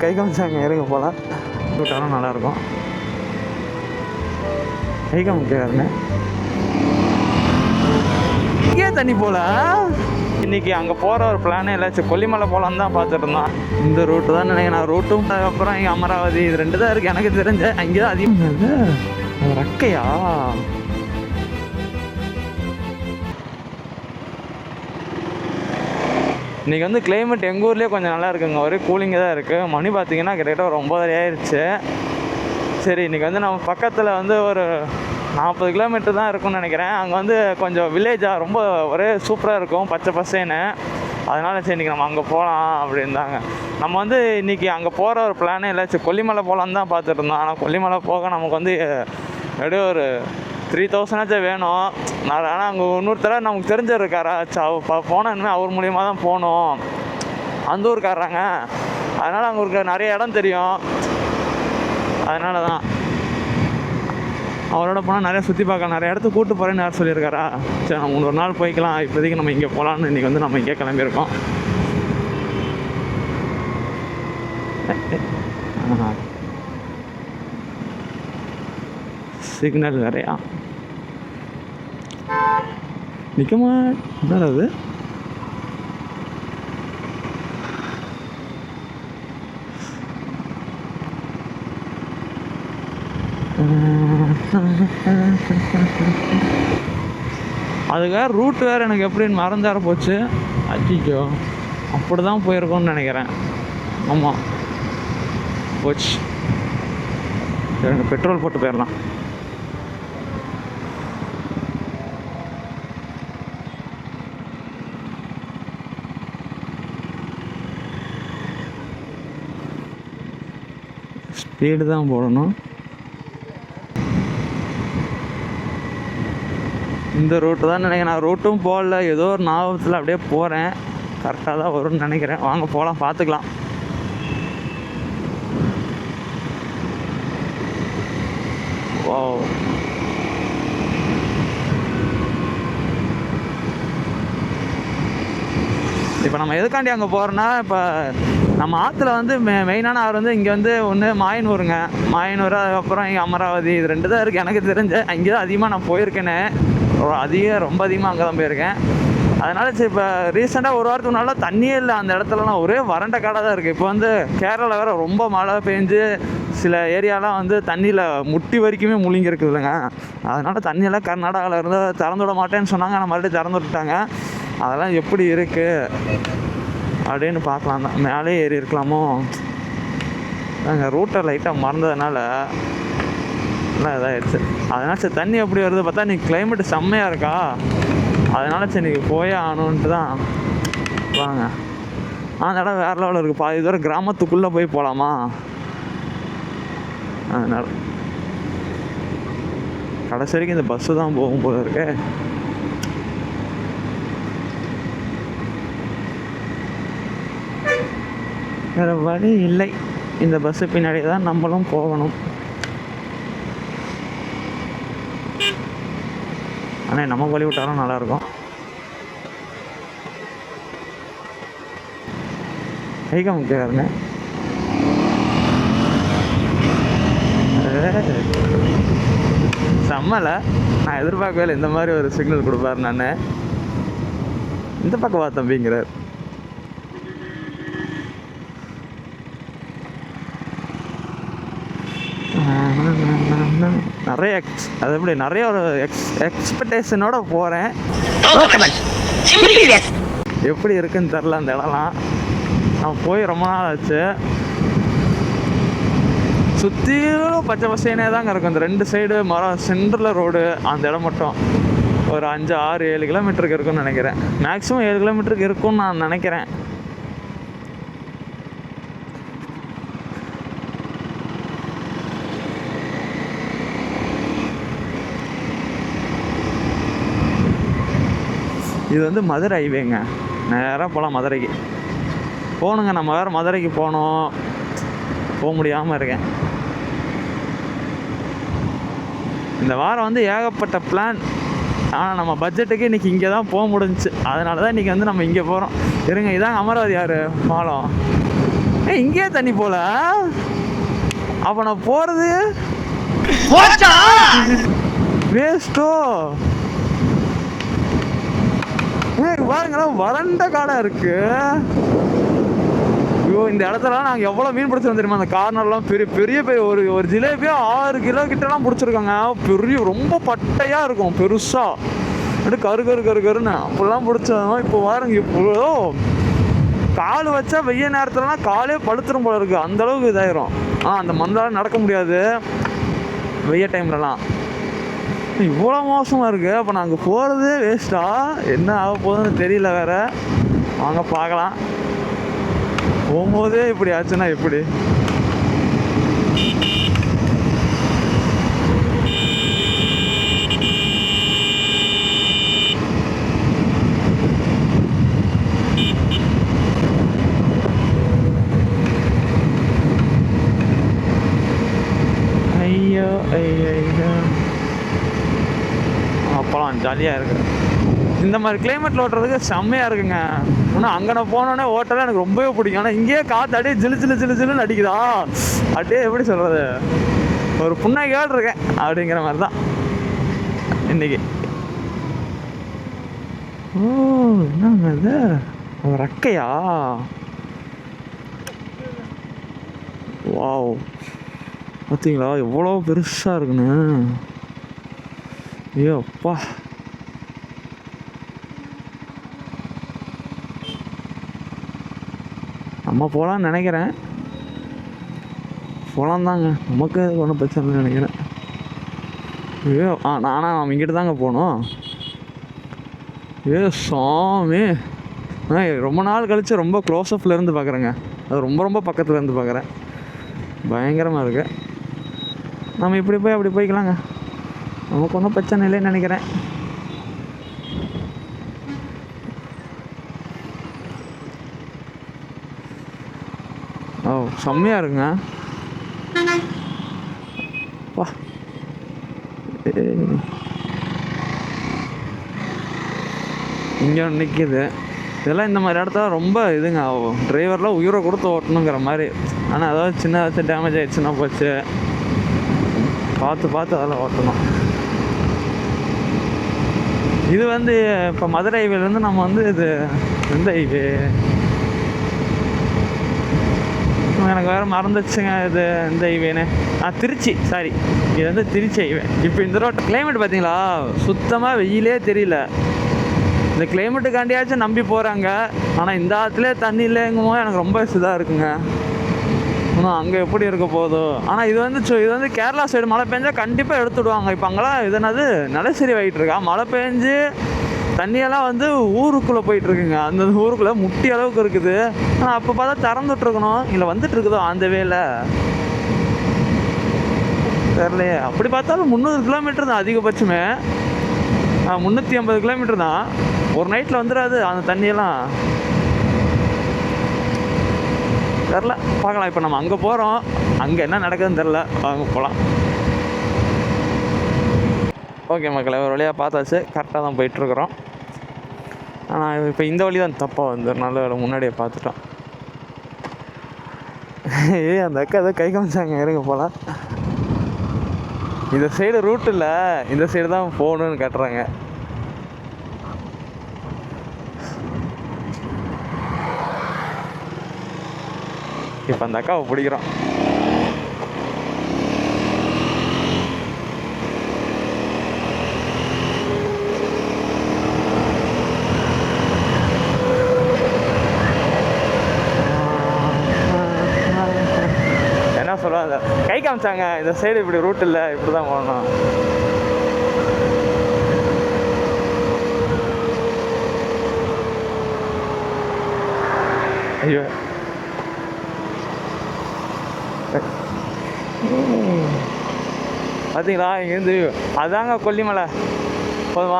கை காமிச்சாங்க இறங்க போகலாம். விட்டாலும் நல்லாயிருக்கும். கை காமிக்காருங்க இங்கே தண்ணி போல. இன்றைக்கி அங்கே போகிற ஒரு பிளானே இல்லை. கொல்லிமலை போகலான்னு தான் பார்த்துட்டு இருந்தோம். இந்த ரூட்டு தான் நினைக்கிறேன். ரூட்டும் அப்புறம் இங்கே அமராவதி இது 2 தான் இருக்குது எனக்கு தெரிஞ்ச. அங்கே தான் அதிகம் ரக்கையா. இன்றைக்கி வந்து கிளைமேட் எங்கள் ஊர்லேயே கொஞ்சம் நல்லா இருக்குங்க. ஒரே கூலிங்காக தான் இருக்குது. மணி பார்த்திங்கன்னா கிட்டத்தட்ட ஒரு 9:30 ஆயிடுச்சு. சரி, இன்றைக்கி வந்து நம்ம பக்கத்தில் வந்து ஒரு 40 கிலோமீட்டர் தான் இருக்கும்னு நினைக்கிறேன். அங்கே வந்து கொஞ்சம் வில்லேஜாக ரொம்ப ஒரே சூப்பராக இருக்கும், பச்சை பசேன்னு. அதனால் சரி இன்றைக்கி நம்ம அங்கே போகலாம் அப்படின்தாங்க. நம்ம வந்து இன்றைக்கி அங்கே போகிற ஒரு பிளானே இல்லை. கொல்லிமலை போகலான்னு தான் பார்த்துட்டு இருந்தோம். ஆனால் கொல்லிமலை போக நமக்கு வந்து எப்படியும் ஒரு 3000 வேணும். ஆனால் அங்கே இன்னொருத்தர நமக்கு தெரிஞ்சிருக்காரா போனால் இனிமேல் அவர் மூலியமாக தான் போகணும். அந்த ஊருக்காரங்க. அதனால் அங்கே இருக்க நிறைய இடம் தெரியும். அதனால தான் அவரோட போனால் நிறையா சுற்றி பார்க்கலாம், நிறைய இடத்துக்கு கூப்பிட்டு போகிறேன்னு யார் சொல்லியிருக்காரா. சரி, நம்ம ஒரு நாள் போய்க்கலாம். இப்போதைக்கு நம்ம இங்கே போகலான்னு இன்றைக்கி வந்து நம்ம இங்கே கிளம்பியிருக்கோம். சிக்னல் வேறையா நிற்கமா? என்ன அது? அதுக்காக ரூட் வேறு எனக்கு எப்படின்னு மறந்தார போச்சு. அச்சிச்சோ, அப்படி தான் போயிருக்கோன்னு நினைக்கிறேன். ஆமாம், போச்சு. எனக்கு பெட்ரோல் போட்டு போயிடலாம். ஸ்பீடு தான் போடணும். இந்த ரூட்டு தான் நினைக்கிறேன். நான் ரூட்டும் போகல, ஏதோ ஒரு ஞாபகத்தில் அப்படியே போகிறேன். கரெக்டாக தான் வரும்னு நினைக்கிறேன். வாங்க போகலாம், பார்த்துக்கலாம். ஓ, இப்போ நம்ம எதுக்காண்டி அங்கே போகிறோன்னா, இப்போ நம்ம ஆற்றுல வந்து மெயினான ஆறு வந்து இங்கே வந்து ஒன்று மாயனூருங்க. மாயனூர், அதுக்கப்புறம் இங்கே அமராவதி இது 2 தான் இருக்குது எனக்கு தெரிஞ்ச. அங்கே தான் அதிகமாக நான் போயிருக்கேனே. ரொம்ப அதிகமாக அங்கே தான் போயிருக்கேன். அதனால் சரி, இப்போ ரீசெண்டாக ஒரு வாரத்துக்கு முன்னால தண்ணியே இல்லை அந்த இடத்துலலாம். ஒரே வறண்ட காடாக தான் இருக்குது. இப்போ வந்து கேரளா வேறு ரொம்ப மழை பெஞ்சு சில ஏரியாலாம் வந்து தண்ணியில் முட்டி வரைக்குமே முழுங்கி இருக்குது இல்லைங்க. அதனால் தண்ணியெல்லாம் கர்நாடகாவில் இருந்து திறந்து விட மாட்டேன்னு சொன்னாங்க. ஆனால் மறுபடியும் திறந்து விட்டுட்டாங்க. அதெல்லாம் எப்படி இருக்குது அப்படின்னு பார்க்கலாம் தான். மேலே ஏறி இருக்கலாமோ? நாங்கள் ரூட்டை லைட்டாக மறந்ததுனால எல்லாம் இதாகிடுச்சு. அதனால் சரி, தண்ணி எப்படி வருது பார்த்தா இன்றைக்கி கிளைமேட்டு செம்மையாக இருக்கா. அதனால் சரி இன்றைக்கி போயே ஆகணுன்ட்டு தான் வாங்க. அந்த இடம் வேறு லெவலில் இருக்குது. பாதி தூரம் கிராமத்துக்குள்ளே போய் போகலாமா? அதனால் கடைசி வரைக்கும் இந்த பஸ்ஸு தான் போகும் போல இருக்கு. வேறு வழி இல்லை. இந்த பஸ்ஸு பின்னாடி தான் நம்மளும் போகணும். ஆனால் நம்ம வழி விட்டாலும் நல்லாயிருக்கும். கைக முக்கியாருங்க. செம்மலை. நான் எதிர்பார்க்கவே இல்லை இந்த மாதிரி ஒரு சிக்னல் கொடுப்பாரு. நான் இந்த பக்கம் வா தம்பிங்கிறார். நிறைய அது எப்படி நிறைய ஒரு எக்ஸ்பெக்டேஷனோட போகிறேன். எப்படி இருக்குன்னு தெரில அந்த இடம்லாம். நான் போய் ரொம்ப நாள் ஆச்சு. சுற்றிலும் பச்சை பசேனே தாங்க இருக்கும். இந்த 2 சைடு மரம், சென்டரில் ரோடு. அந்த இடம் மட்டும் ஒரு 5, 6, 7 கிலோமீட்டருக்கு இருக்குன்னு நினைக்கிறேன். மேக்ஸிமம் 7 கிலோமீட்டருக்கு இருக்குன்னு நான் நினைக்கிறேன். இது வந்து மதுரை ஹைவேங்க. நேராக போகலாம் மதுரைக்கு. போகணுங்க. நம்ம வேறு மதுரைக்கு போகணும். போக முடியாமல் இருக்கேன். இந்த வாரம் வந்து ஏகப்பட்ட பிளான். ஆனால் நம்ம பட்ஜெட்டுக்கு இன்றைக்கி இங்கே தான் போக முடிஞ்சிச்சு. அதனால தான் இன்றைக்கி வந்து நம்ம இங்கே போகிறோம். இருங்க, இதாங்க அமராவதி ஆறு பாலம். இங்கேயே தண்ணி போல. அப்ப நான் போறது வேஸ்டோ. பாருங்களா வறண்ட காடா இருக்கு. ஐயோ இந்த இடத்துல நாங்கள் எவ்வளோ மீன் பிடிச்சிருந்தோம் தெரியுமா? அந்த கார்னர்லாம் பெரிய பெரிய பெரிய ஒரு ஜிலேபியா 6 கிலோ கிட்டலாம் பிடிச்சிருக்காங்க. பெரிய ரொம்ப பட்டையாக இருக்கும் பெருசாக, அப்படியே கரு கரு கரு கருன்னு அப்படிலாம் பிடிச்சோம். இப்போ பாருங்க இப்போ கால் வச்சா வெய்ய நேரத்துலலாம் காலே பழுத்துரும் போல இருக்குது, அந்தளவுக்கு இதாயிரும். அந்த மண்ணால் நடக்க முடியாது வெய்ய டைம்லலாம். இவ்வளோ மோசமாக இருக்குது. அப்போ நாங்கள் போகிறது வேஸ்ட்டா? என்ன ஆக போகுதுன்னு தெரியல வேறு. வாங்க பார்க்கலாம். போகும்போதே இப்படி ஆச்சுன்னா எப்படி? ஐயோ ஐயோ அப்போலாம் ஜாலியாக இருக்குது. இந்த மாதிரி கிளைமேட்டில் ஓட்டுறதுக்கு செம்மையாக இருக்குங்க. ஆனால் அங்கே நான் போனோடனே ஓட்டலாம் எனக்கு ரொம்பவே பிடிக்கும். ஆனால் இங்கேயே காற்று அப்படியே ஜிலு ஜிலு ஜிலு ஜிலுன்னு அடிக்குதா, அப்படியே எப்படி சொல்கிறது, ஒரு புண்ணாக்கியோடு இருக்கேன் அப்படிங்கிற மாதிரி தான் இன்னைக்கு. ஓ என்னங்க இது ரெக்கையா? வாவ் பார்த்தீங்களா எவ்வளோ பெருசாக இருக்குன்னு. ஐயோ அப்பா. நம்ம போகலான்னு நினைக்கிறேன். போகலாம் தாங்க, நமக்கு ஒன்றும் பிரச்சனை இல்லை நினைக்கிறேன். ஐயோ நானா நம்ம இங்கிட்டு தாங்க போகணும். ஏ சாமி, ரொம்ப நாள் கழித்து ரொம்ப க்ளோஸ்அப்பில் இருந்து பார்க்குறேங்க. அது ரொம்ப ரொம்ப பக்கத்தில் இருந்து பார்க்குறேன். பயங்கரமாக இருக்கு. நம்ம இப்படி போய் அப்படி போய்க்கலாங்க, நமக்கு ஒன்றும் பிரச்சனை இல்லைன்னு நினைக்கிறேன். ஓ செம்மையாக இருக்குங்க. வா இங்கே நிற்கிது. இதெல்லாம் இந்த மாதிரி இடத்துல ரொம்ப இதுங்க ஆகும். டிரைவர்லாம் உயிரை கொடுத்து ஓட்டணுங்கிற மாதிரி. ஆனால் ஏதாவது சின்ன ஏதாச்சும் டேமேஜ் ஆகிடுச்சுன்னா போச்சு, பார்த்து பார்த்து அதெல்லாம் ஓட்டணும். இது வந்து இப்போ மதுரை ஹைவேலேருந்து நம்ம வந்து இது எந்த ஹைவே எனக்கு வேறு மறந்துச்சுங்க. இது எந்த ஹைவேன்னு, திருச்சி, சாரி இது வந்து திருச்சி ஹைவே. இப்போ இந்த ரோட் கிளைமேட் பார்த்தீங்களா, சுத்தமாக வெயிலே தெரியல. இந்த கிளைமேட்டுக்காண்டியாச்சும் நம்பி போகிறாங்க. ஆனால் இந்த ஆற்றுலேயே தண்ணி இல்லைங்கும்போது எனக்கு ரொம்ப இதாக இருக்குங்க. இன்னும் அங்கே எப்படி இருக்க போதோ. ஆனால் இது வந்து கேரளா சைடு மழை பெஞ்சால் கண்டிப்பாக எடுத்துடுவாங்க. இப்போ அங்கெல்லாம் இது என்னது நிலச்சரி ஆகிட்டு இருக்கா, மழை பெஞ்சு தண்ணியெல்லாம் வந்து ஊருக்குள்ளே போயிட்டுருக்குங்க. அந்த ஊருக்குள்ளே முட்டி அளவுக்கு இருக்குது. ஆனால் அப்போ பார்த்தா திறந்துட்ருக்கணும், இல்லை வந்துட்டுருக்குதோ அந்த வேல தெரியலையே. அப்படி பார்த்தாலும் 300 கிலோமீட்டர் தான் அதிகபட்சமே. 350 கிலோமீட்டர் தான். ஒரு நைட்டில் வந்துடாது அந்த தண்ணியெல்லாம். தெரில, பார்க்கலாம். இப்போ நம்ம அங்கே போகிறோம், அங்கே என்ன நடக்குதுன்னு தெரில. வாங்க போகலாம். ஓகே மக்களை, ஒரு வழியாக பார்த்தாச்சு. கரெக்டாக தான் போயிட்டுருக்குறோம். ஆனால் இப்போ இந்த வழி தான் தப்பாக வந்து நல்ல வேலை முன்னாடியே பார்த்துட்டோம். அந்த அக்கா ஏதோ கை காமிச்சாங்க, இருங்க போகலாம். இந்த சைடு ரூட் இல்லை, இந்த சைடு தான் போகணுன்னு கட்டுறாங்க. இப்போ அந்த அக்காவை பிடிக்கிறோம். என்ன சொல்லுவாங்க, கை காமிச்சாங்க இந்த சைடு இப்படி ரூட் இல்லை, இப்படி தான் போகணும். ஐயோ பார்த்தீங்களா, இங்கேருந்து அதாங்க கொல்லிமலை. போதுமா?